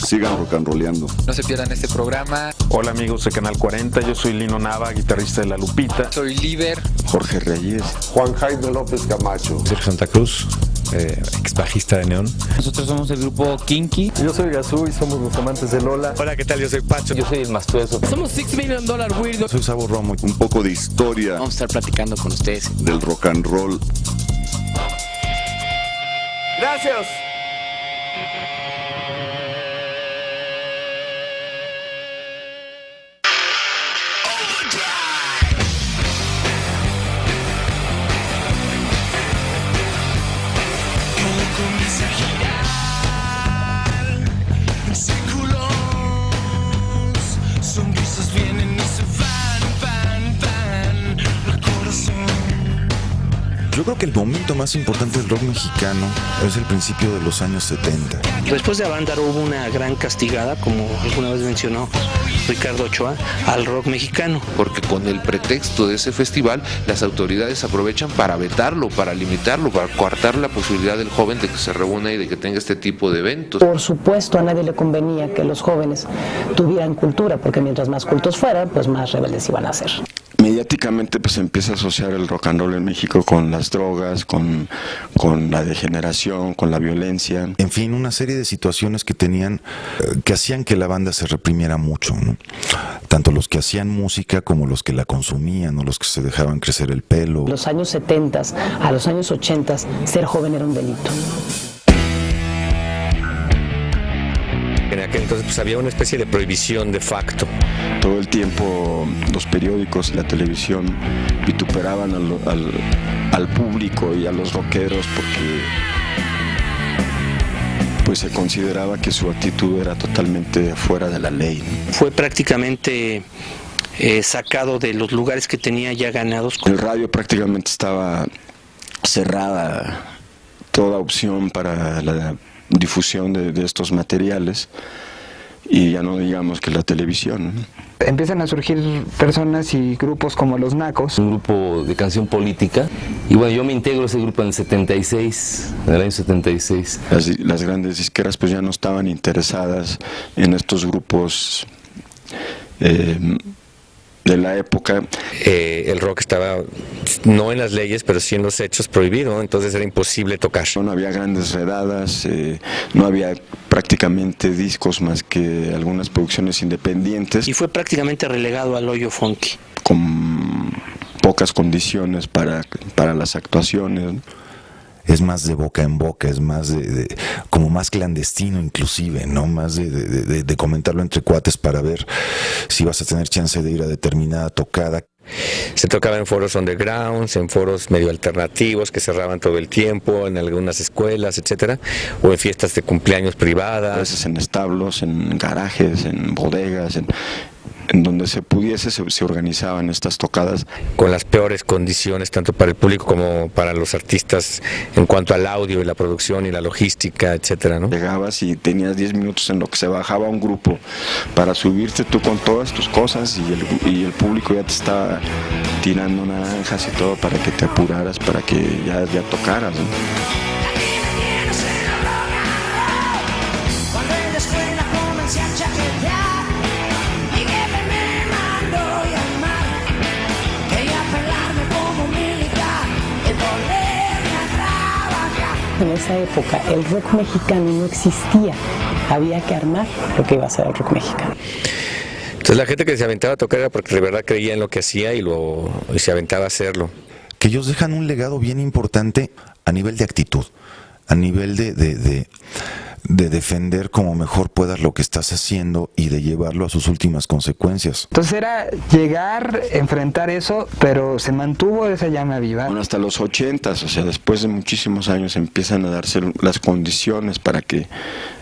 sigan rock and rollando. No se pierdan este programa. Hola amigos de Canal 40, yo soy Lino Nava, guitarrista de La Lupita. Soy Líder. Jorge Reyes. Juan Jaime López Camacho. Sergio Santa Cruz, ex bajista de Neón. Nosotros somos el grupo Kinky. Yo soy Gazú y somos los amantes de Lola. Hola, ¿qué tal? Yo soy Pacho. Yo soy el Mastueso. Somos $6 Million Weirdo. Soy Sabo Romo. Un poco de historia. Vamos a estar platicando con ustedes del rock and roll. Gracias. Yo creo que el momento más importante del rock mexicano es el principio de los años 70. Después de Avándaro hubo una gran castigada, como alguna vez mencionó Ricardo Ochoa, al rock mexicano. Porque con el pretexto de ese festival, las autoridades aprovechan para vetarlo, para limitarlo, para coartar la posibilidad del joven de que se reúna y de que tenga este tipo de eventos. Por supuesto, a nadie le convenía que los jóvenes tuvieran cultura, porque mientras más cultos fueran, pues más rebeldes iban a ser. Mediáticamente pues se empieza a asociar el rock and roll en México con las drogas, con la degeneración, con la violencia. En fin, una serie de situaciones que tenían, que hacían que la banda se reprimiera mucho, ¿no? Tanto los que hacían música como los que la consumían o los que se dejaban crecer el pelo. Los años 70 a los años 80, ser joven era un delito. En aquel entonces pues había una especie de prohibición de facto. Todo el tiempo los periódicos y la televisión vituperaban al público y a los rockeros porque pues se consideraba que su actitud era totalmente fuera de la ley, ¿no? Fue prácticamente sacado de los lugares que tenía ya ganados. El radio prácticamente estaba cerrada toda opción para la difusión de estos materiales y ya no digamos que la televisión, ¿no? Empiezan a surgir personas y grupos como Los Nacos. Un grupo de canción política. Y bueno, yo me integro a ese grupo en el 76, en el año 76. Las grandes disqueras pues ya no estaban interesadas en estos grupos de la época. El rock estaba no en las leyes, pero sí en los hechos prohibido, entonces era imposible tocar. No había grandes redadas, no había prácticamente discos más que algunas producciones independientes. Y fue prácticamente relegado al hoyo funky. Con pocas condiciones para las actuaciones, ¿no? Es más de boca en boca, es más como más clandestino inclusive, ¿no? Más de comentarlo entre cuates para ver si vas a tener chance de ir a determinada tocada. Se tocaba en foros undergrounds, en foros medio alternativos que cerraban todo el tiempo, en algunas escuelas, etcétera, o en fiestas de cumpleaños privadas. A veces en establos, en garajes, en bodegas, en donde se pudiese, se organizaban estas tocadas. Con las peores condiciones, tanto para el público como para los artistas, en cuanto al audio y la producción y la logística, etcétera, ¿no? Llegabas y tenías 10 minutos en lo que se bajaba un grupo para subirte tú con todas tus cosas y el público ya te estaba tirando naranjas y todo para que te apuraras, para que ya tocaras, ¿no? En esa época el rock mexicano no existía, había que armar lo que iba a ser el rock mexicano. Entonces la gente que se aventaba a tocar era porque de verdad creía en lo que hacía y se aventaba a hacerlo. Que ellos dejan un legado bien importante a nivel de actitud, a nivel de defender como mejor puedas lo que estás haciendo y de llevarlo a sus últimas consecuencias. Entonces era llegar, enfrentar eso, pero se mantuvo esa llama viva. Bueno, hasta los 80s, o sea, después de muchísimos años empiezan a darse las condiciones para que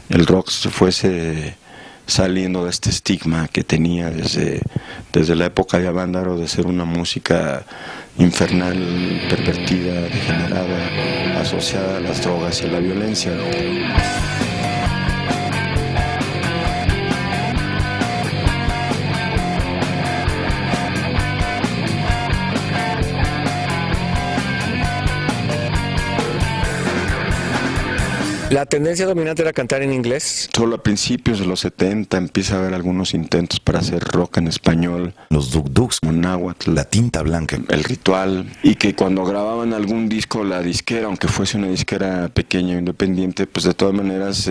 el rock se fuese saliendo de este estigma que tenía desde la época de Avándaro de ser una música infernal, pervertida, degenerada, asociada a las drogas y a la violencia. La tendencia dominante era cantar en inglés. Solo a principios de los 70 empieza a haber algunos intentos para hacer rock en español. Los Duk Duks, Náhuatl, La Tinta Blanca, El Ritual, y que cuando grababan algún disco, la disquera, aunque fuese una disquera pequeña e independiente, pues de todas maneras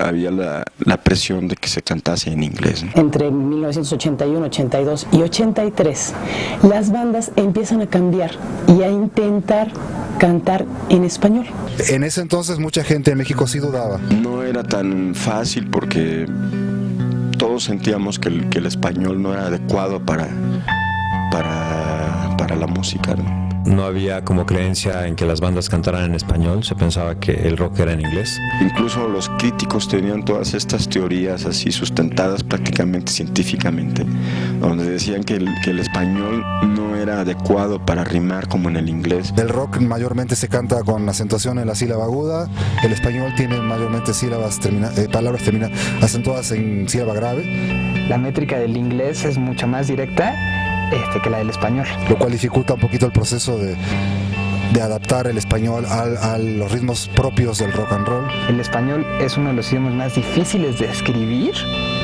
había la presión de que se cantase en inglés, ¿no? Entre 1981, 82 y 83, las bandas empiezan a cambiar y a intentar cantar en español. En ese entonces mucha gente en México sí dudaba. No era tan fácil porque todos sentíamos que el español no era adecuado para la música, ¿no? No había como creencia en que las bandas cantaran en español, se pensaba que el rock era en inglés. Incluso los críticos tenían todas estas teorías así sustentadas prácticamente científicamente, donde decían que el español no era adecuado para rimar como en el inglés. El rock mayormente se canta con acentuación en la sílaba aguda, el español tiene mayormente palabras acentuadas en sílaba grave. La métrica del inglés es mucho más directa que la del español. Lo cual dificulta un poquito el proceso de adaptar el español a los ritmos propios del rock and roll. El español es uno de los idiomas más difíciles de escribir.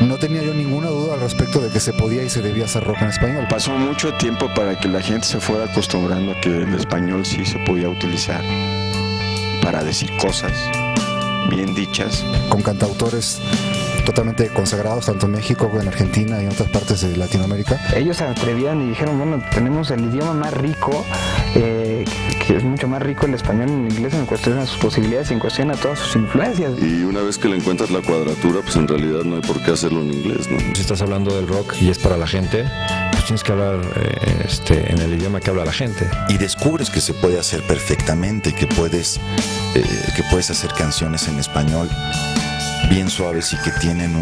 No tenía yo ninguna duda al respecto de que se podía y se debía hacer rock en español. Pasó mucho tiempo para que la gente se fuera acostumbrando a que el español sí se podía utilizar para decir cosas bien dichas. Con cantautores totalmente consagrados tanto en México como en Argentina y en otras partes de Latinoamérica. Ellos se atrevían y dijeron, bueno, tenemos el idioma más rico, que es mucho más rico el español en inglés en cuestión a sus posibilidades y en cuestión a todas sus influencias. Y una vez que le encuentras la cuadratura, pues en realidad no hay por qué hacerlo en inglés, ¿no? Si estás hablando del rock y es para la gente, pues tienes que hablar en el idioma que habla la gente. Y descubres que se puede hacer perfectamente, que puedes hacer canciones en español bien suaves y que tienen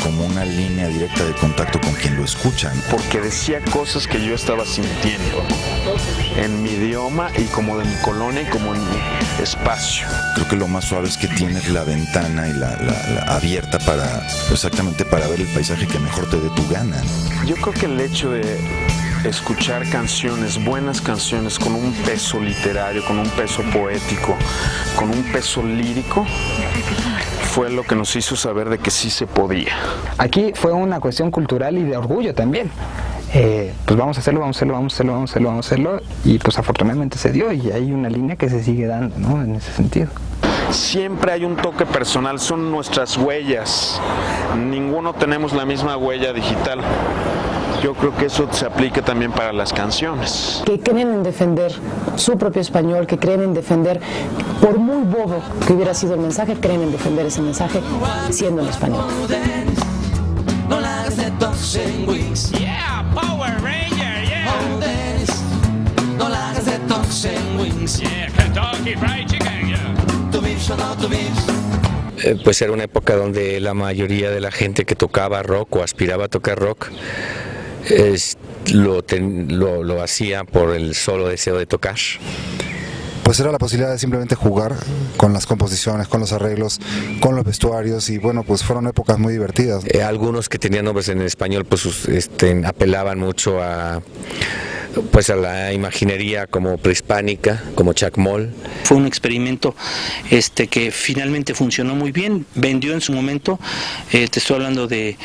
como una línea directa de contacto con quien lo escuchan. Porque decía cosas que yo estaba sintiendo en mi idioma y como de mi colonia y como en mi espacio. Creo que lo más suave es que tienes la ventana y la abierta exactamente para ver el paisaje que mejor te dé tu gana. Yo creo que el hecho de escuchar canciones, buenas canciones con un peso literario, con un peso poético, con un peso lírico, fue lo que nos hizo saber de que sí se podía. Aquí fue una cuestión cultural y de orgullo también. Pues vamos a hacerlo y pues afortunadamente se dio y hay una línea que se sigue dando, ¿no? En ese sentido. Siempre hay un toque personal, son nuestras huellas. Ninguno tenemos la misma huella digital. Yo creo que eso se aplica también para las canciones. Que creen en defender su propio español, que creen en defender, por muy bobo que hubiera sido el mensaje, creen en defender ese mensaje siendo en español. No la hagas de Toxic Wings. Yeah, Power Ranger, yeah. Oh, Dennis, no la hagas de Toxic Wings. Yeah, Kentucky Fried Chicken, yeah. Tu bicho, no tu bicho. Pues era una época donde la mayoría de la gente que tocaba rock o aspiraba a tocar rock lo hacía por el solo deseo de tocar. Pues era la posibilidad de simplemente jugar con las composiciones, con los arreglos, con los vestuarios y bueno, pues fueron épocas muy divertidas. Algunos que tenían nombres en español pues apelaban mucho a la imaginería como prehispánica, como Chacmol. Fue un experimento que finalmente funcionó muy bien, vendió en su momento, te estoy hablando de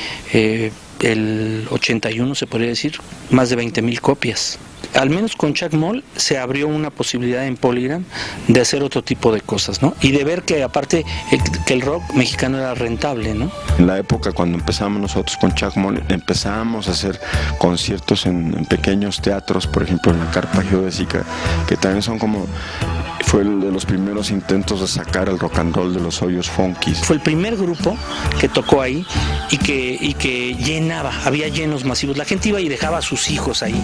el 81 se podría decir, más de 20,000 copias. Al menos con Chacmol se abrió una posibilidad en Polygram de hacer otro tipo de cosas, ¿no? Y de ver que aparte que el rock mexicano era rentable, ¿no? En la época cuando empezamos nosotros con Chacmol, empezábamos a hacer conciertos en pequeños teatros, por ejemplo en la Carpa Geodésica, que también fue el de los primeros intentos de sacar el rock and roll de los hoyos funkies. Fue el primer grupo que tocó ahí y que llenaba, había llenos masivos, la gente iba y dejaba a sus hijos ahí.